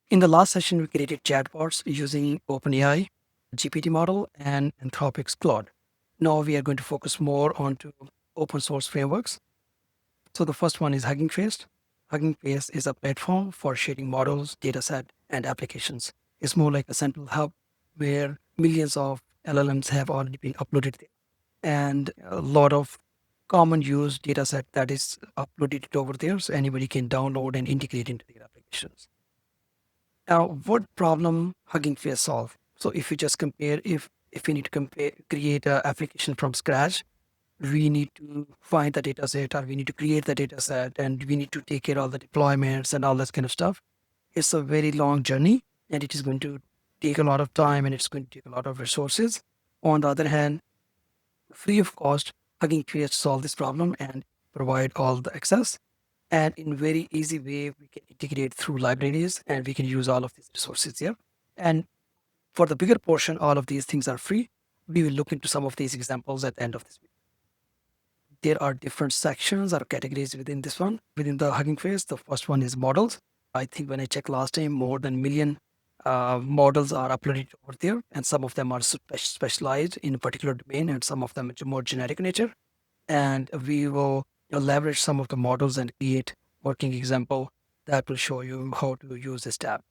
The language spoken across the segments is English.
In the last session, we created chatbots using OpenAI, GPT model, and Anthropic's Claude. Now we are going to focus more on to open source frameworks. So the first one is Hugging Face. Hugging Face is a platform for sharing models, dataset, and applications. It's more like a central hub where millions of LLMs have already been uploaded there, and a lot of common use dataset that is uploaded over there, so anybody can download and integrate into their applications. Now, what problem Hugging Face solve? So if you just compare, if we need to create an application from scratch, we need to find the data set, or we need to create the data set, and we need to take care of all the deployments and all this kind of stuff. It's a very long journey, and it is going to take a lot of time, and it's going to take a lot of resources. On the other hand, free of cost, Hugging Face solve this problem and provide all the access. And in very easy way, we can integrate through libraries, and we can use all of these resources here. And for the bigger portion, all of these things are free. We will look into some of these examples at the end of this video. There are different sections or categories within this one. Within the Hugging Face, the first one is models. I think when I checked last time, more than million models are uploaded over there, and some of them are specialized in a particular domain, and some of them are more generic nature. And we will leverage some of the models and create working example that will show you how to use this tab.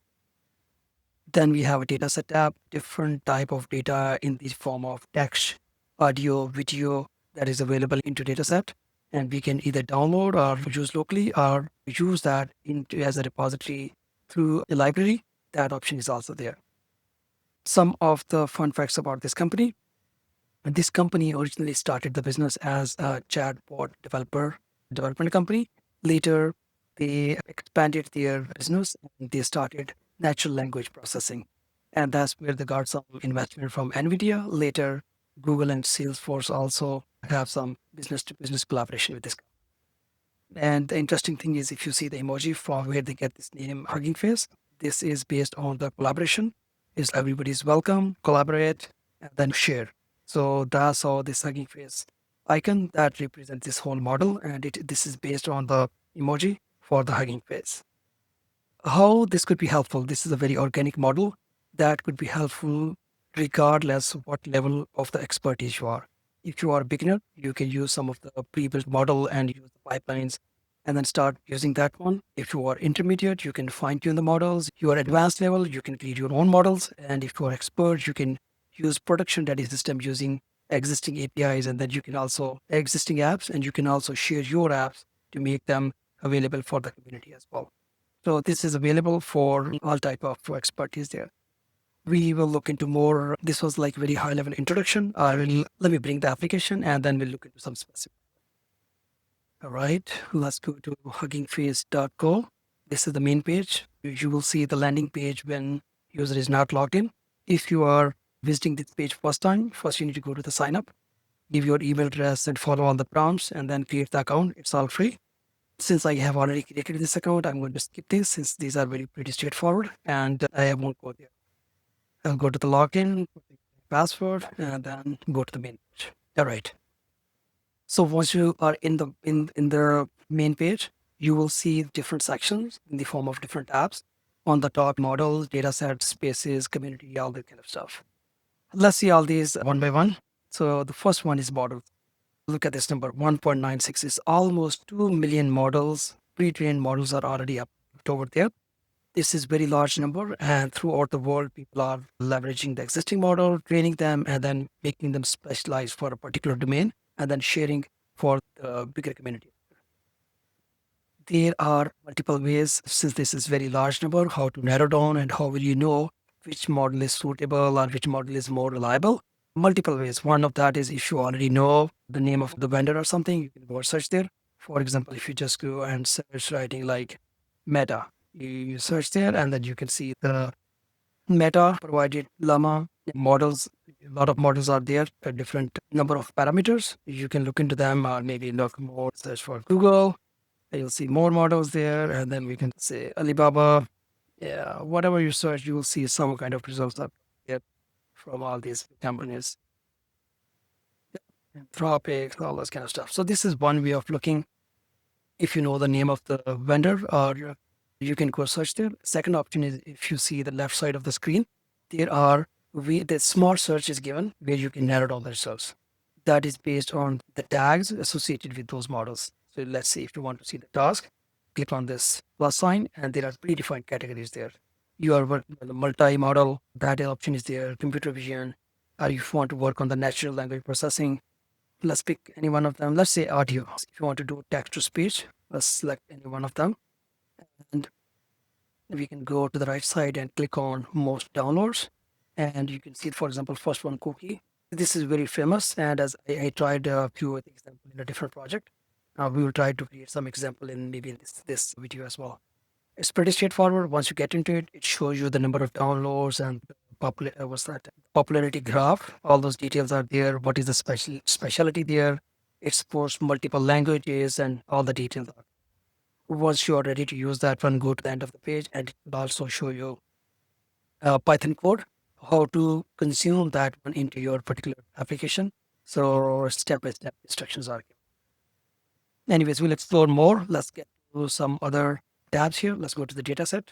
Then we have a dataset tab, different type of data in the form of text, audio, video that is available into dataset. And we can either download or use locally or use that into as a repository through a library. That option is also there. Some of the fun facts about this company. This company originally started the business as a chatbot development company. Later, they expanded their business and they started natural language processing. And that's where they got some investment from NVIDIA. Later, Google and Salesforce also have some business to business collaboration with this. And the interesting thing is, if you see the emoji from where they get this name Hugging Face, this is based on the collaboration. Is everybody's welcome, collaborate, and then share. So that's how this Hugging Face icon that represents this whole model, and this is based on the emoji for the Hugging Face. How this could be helpful? This is a very organic model that could be helpful regardless what level of the expertise you are. If you are a beginner, you can use some of the pre-built model and use the pipelines and then start using that one. If you are intermediate, you can fine tune the models. You are advanced level, you can create your own models. And if you are expert, you can use production data system using existing APIs, and then you can also existing apps, and you can also share your apps to make them available for the community as well. So this is available for all type of expertise there. We will look into more. This was like very high level introduction. Let me bring the application and then we'll look into some specific. All right, let's go to huggingface.co. This is the main page. You will see the landing page when user is not logged in. If you are visiting this page first time, first you need to go to the sign up, give your email address and follow all the prompts and then create the account. It's all free. Since I have already created this account, I'm going to skip this since these are pretty straightforward and I won't go there. I'll go to the login, password, and then go to the main page. All right. So once you are in the main page, you will see different sections in the form of different tabs. On the top, models, datasets, spaces, community, all that kind of stuff. Let's see all these one by one. So the first one is models. Look at this number, 1.96 is almost 2 million models. Pre-trained models are already up over there. This is very large number, and throughout the world, people are leveraging the existing model, training them, and then making them specialized for a particular domain, and then sharing for the bigger community. There are multiple ways, since this is very large number, how to narrow down and how will you know which model is suitable or which model is more reliable. Multiple ways. One of that is if you already know the name of the vendor or something, you can go search there. For example, if you just go and search writing like Meta, you search there and then you can see the Meta provided Llama models. A lot of models are there, a different number of parameters. You can look into them or maybe look more, search for Google. You'll see more models there. And then we can say Alibaba. Yeah, whatever you search, you will see some kind of results up there from all these companies. Anthropic, all this kind of stuff. So this is one way of looking if you know the name of the vendor or You can go search there. Second option is if you see the left side of the screen, there are the small search is given where you can narrow down the results. That is based on the tags associated with those models. So let's say if you want to see the task, click on this plus sign and there are predefined categories there. You are working on the multi-model, that option is there, computer vision, or if you want to work on the natural language processing, let's pick any one of them. Let's say audio. If you want to do text to speech, let's select any one of them. And we can go to the right side and click on most downloads. And you can see, for example, first one cookie. This is very famous. And as I tried a few examples in a different project, we will try to create some example in maybe in this video as well. It's pretty straightforward. Once you get into it, it shows you the number of downloads and what's that popularity graph. All those details are there. What is the specialty there? It supports multiple languages and all the details are. Once you are ready to use that one, go to the end of the page and it will also show you Python code, how to consume that one into your particular application. So step-by-step instructions are given. Anyways, we'll explore more. Let's get to some other tabs here. Let's go to the dataset.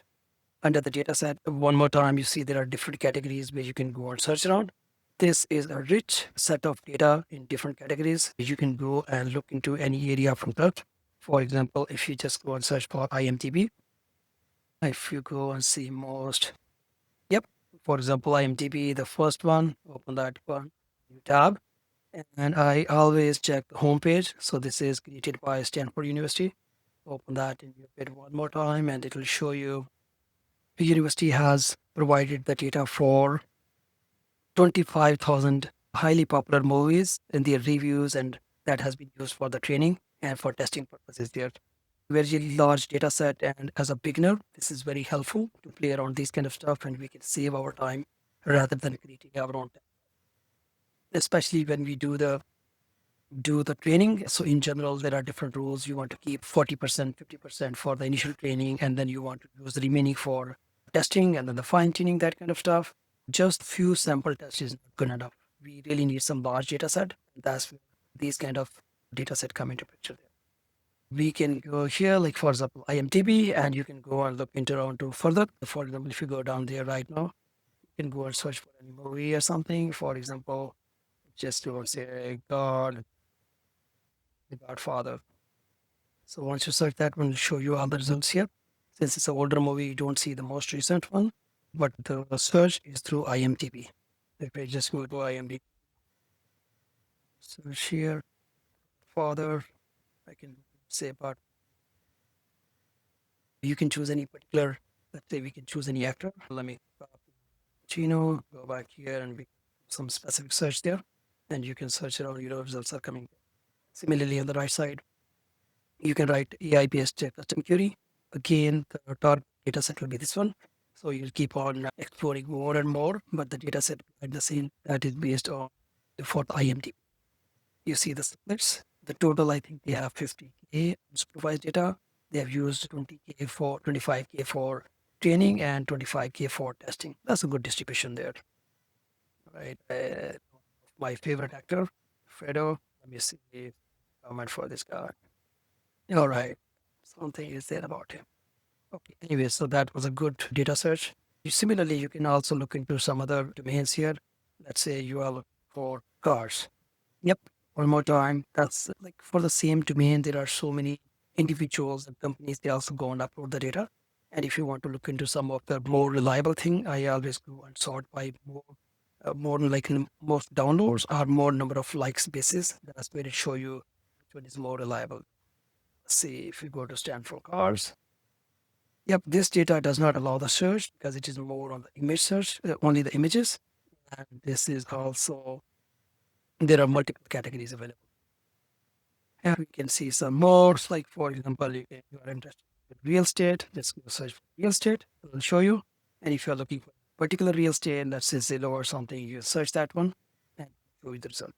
Under the dataset, one more time, you see there are different categories where you can go and search around. This is a rich set of data in different categories. You can go and look into any area from that. For example, if you just go and search for IMDB, if you go and see most, yep, for example, IMDB, the first one, open that one, new tab. And I always check the homepage. So this is created by Stanford University. Open that and you get one more time and it will show you the university has provided the data for 25,000 highly popular movies in their reviews, and that has been used for the training and for testing purposes there. Very large data set, and as a beginner, this is very helpful to play around these kind of stuff, and we can save our time rather than creating our own, especially when we do the training. So in general, there are different rules. You want to keep 40%, 50% for the initial training, and then you want to use the remaining for testing and then the fine tuning, that kind of stuff. Just few sample tests is not good enough. We really need some large data set. That's where these kind of data set come into picture there. We can go here, like for example, IMDb, and you can go and look into around to further. For example, if you go down there right now, you can go and search for any movie or something. For example, just go and say The Godfather. So once you search that one, will show you all the results here. Since it's an older movie, you don't see the most recent one, but the search is through IMDb. If I just go to IMDb, search here, father, I can say about, you can choose any particular, let's say we can choose any actor. Let me Chino, go back here and we some specific search there. And you can search around, results are coming. Similarly, on the right side, you can write AI-based custom query. Again, the target data set will be this one. So you'll keep on exploring more and more, but the data set at the same that is based on for the IMDb. You see the splits. The total, I think they have 50K supervised data. They have used 20K for 25K for training and 25K for testing. That's a good distribution there. Right. My favorite actor, Fredo. Let me see comment for this guy. All right. Something is there about him. Okay. Anyway, so that was a good data search. Similarly, you can also look into some other domains here. Let's say you are looking for cars. Yep. One more time. That's like for the same domain, there are so many individuals and companies. They also go and upload the data. And if you want to look into some of the more reliable thing, I always go and sort by more like most downloads or more number of likes basis. That's where it show you which one is more reliable. Let's see if you go to Stanford Cars. Yep, this data does not allow the search because it is more on the image search, only the images. And this is also, there are multiple categories available. And we can see some more, like for example, you are interested in real estate, just go search for real estate, it will show you. And if you're looking for particular real estate, let's say Zillow or something, you search that one and show you the result.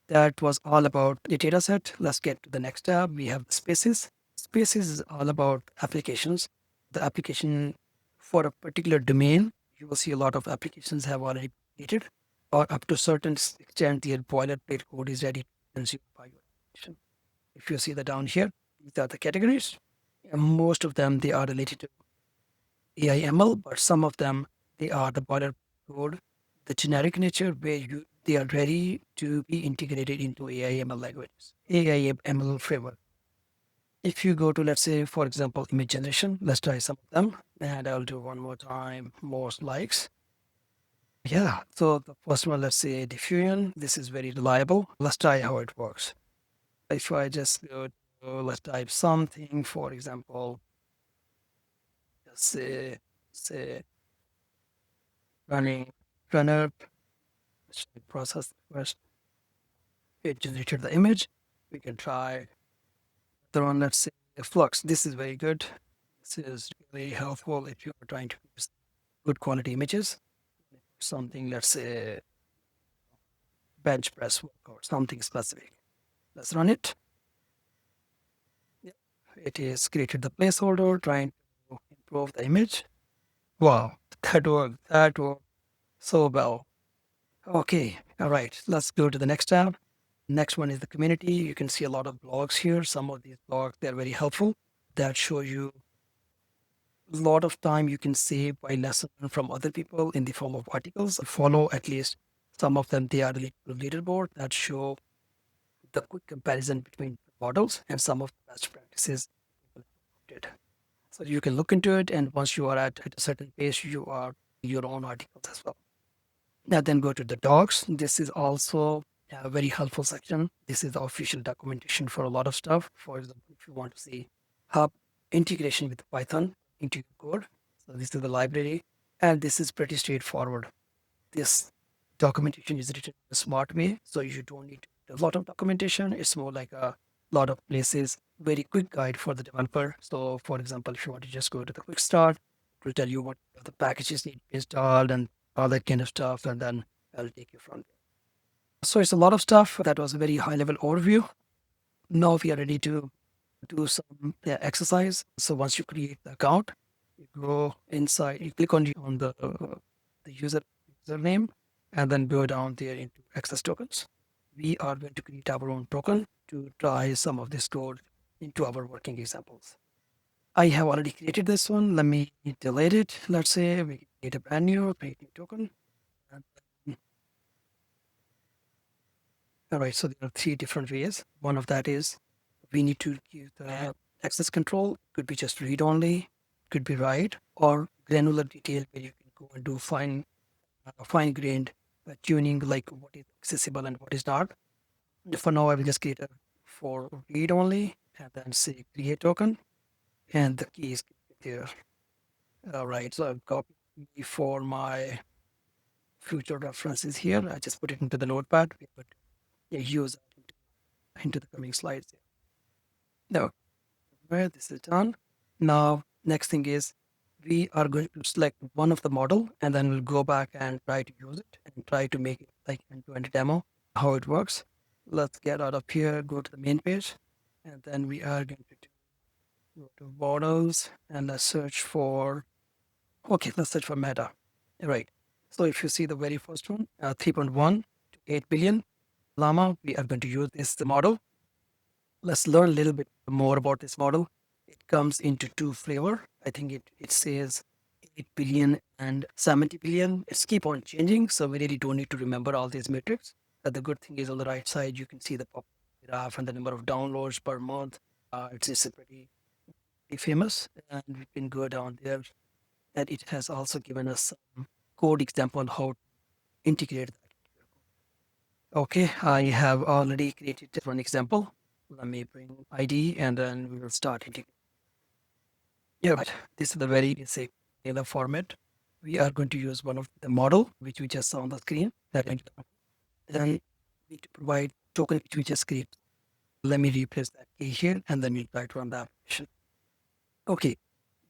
That was all about the data set. Let's get to the next tab. We have the spaces. Spaces is all about applications. The application for a particular domain, you will see a lot of applications have already created, or up to a certain extent, the boilerplate code is ready to consume by your application. If you see the down here, these are the categories. And most of them, they are related to AI ML, but some of them, they are the boiler code, the generic nature where they are ready to be integrated into AI ML languages, AI ML framework. If you go to, let's say, for example, image generation, let's try some of them. And I'll do one more time, most likes. Yeah, so the first one, let's say diffusion. This is very reliable. Let's try how it works. If I just go to, let's type something, for example, let's say running runner, let's process first. It generated the image. We can try the one, let's say flux. This is very good. This is really helpful if you are trying to use good quality images. Something, let's say bench press workout, something specific. Let's run it. Yep. It is created the placeholder, trying to improve the image. Wow, that worked. That worked so well. Okay, all right. Let's go to the next tab. Next one is the community. You can see a lot of blogs here. Some of these blogs, they're very helpful. That show you a lot of time you can save by lesson from other people in the form of articles. Follow at least some of them. They are related to leaderboard that show the quick comparison between models and some of the best practices people have adopted. So you can look into it, and once you are at a certain pace, you are your own articles as well. Now then go to the docs. This is also a very helpful section. This is the official documentation for a lot of stuff. For example, if you want to see hub integration with Python into your code. So this is the library, and this is pretty straightforward. This documentation is written in a smart way, so you don't need a lot of documentation. It's more like a lot of places, very quick guide for the developer. So for example, if you want to just go to the quick start, it will tell you what the packages need to be installed and all that kind of stuff, and then I'll take you from there. So it's a lot of stuff. That was a very high level overview. Now we are ready to do some exercise. So once you create the account, you go inside, you click on the username, and then go down there into access tokens. We are going to create our own token to try some of this code into our working examples. I have already created this one. Let me delete it. Let's say we create a brand new, create new token. And all right, so there are three different ways. One of that is we need to give the access control. Could be just read only, could be write, or granular detail where you can go and do fine grained tuning, like what is accessible and what is not. For now, I will just create a for read only and then say create token, and the key is there. All right, so I've copied for my future references here. I just put it into the notepad, but use it into the coming slides. Now, where this is done. Now, next thing is we are going to select one of the model, and then we'll go back and try to use it and try to make it like into a demo, how it works. Let's get out of here, go to the main page, and then we are going to go to models and let's search for, okay, let's search for meta. Right. So if you see the very first one, 3.1 to 8 billion Llama, we are going to use this model. Let's learn a little bit more about this model. It comes into two flavor. I think it says 8 billion and 70 billion. It's keep on changing, so we really don't need to remember all these metrics. But the good thing is on the right side, you can see the pop graph and the number of downloads per month. It's pretty famous, and we can go down there. And it has also given us some code example on how to integrate that. Okay, I have already created one example. Let me bring ID and then we will start integrating. Yeah, right. This is the very basic Taylor format. We are going to use one of the model, which we just saw on the screen. Then we need to provide token, which we just create. Let me replace that key here, and then we'll try to run the application. Okay,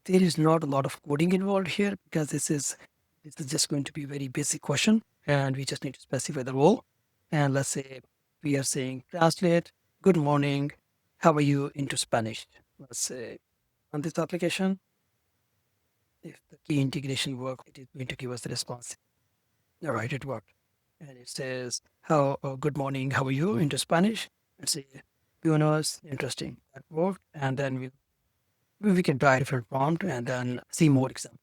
there is not a lot of coding involved here because this is just going to be a very basic question, and we just need to specify the role. And let's say we are saying translate, good morning, how are you into Spanish? Let's say on this application, if the key integration works, it is going to give us the response. All right, it worked. And it says, good morning, how are you into Spanish? Let's say, buenos, interesting. That worked. And then We can try a different prompt and then see more examples.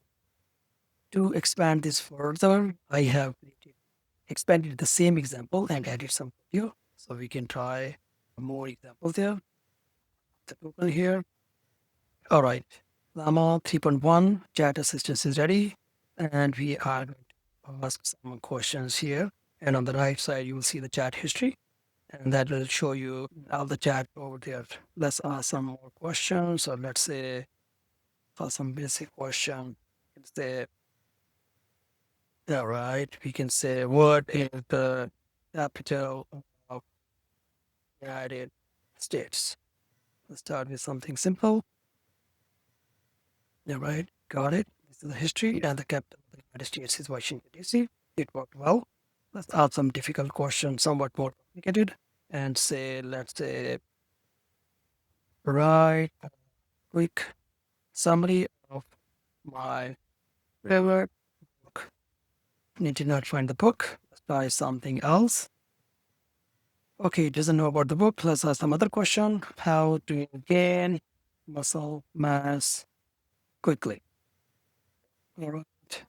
To expand this further, I have expanded the same example and added some video. So we can try more examples there. The token here. All right. Llama 3.1 chat assistance is ready. And we are going to ask some questions here. And on the right side, you will see the chat history. And that will show you all the chat over there. Let's ask some more questions. So let's say for some basic question, let's say, all right, we can say what is the capital of United States? Let's start with something simple. All right, got it. This is the history, and the capital of the United States is Washington, D.C. It worked well. Let's add some difficult questions, somewhat more complicated, and say, let's say, write a quick summary of my favorite book. Need to not find the book. Let's try something else. Okay, doesn't know about the book. Let's ask some other question. How do you gain muscle mass quickly? All right.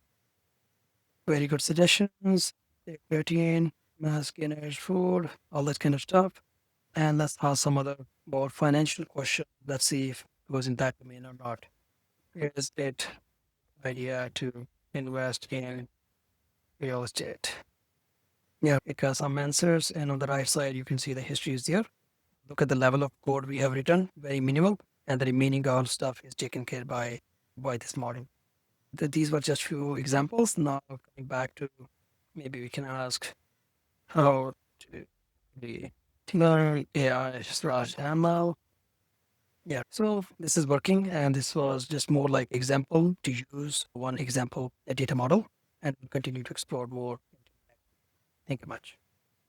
Very good suggestions. Take protein, mass gainers, food, all that kind of stuff. And let's ask some other more financial question. Let's see if it goes in that domain or not. Is it idea to invest in real estate? Yeah, it has some answers. And on the right side, you can see the history is there. Look at the level of code we have written, very minimal, and the remaining all stuff is taken care by this model. These were just few examples. Now coming back to maybe we can ask how to the learn AI/ML. Yeah, so this is working, and this was just more like example to use one example a data model, and we'll continue to explore more. Thank you much.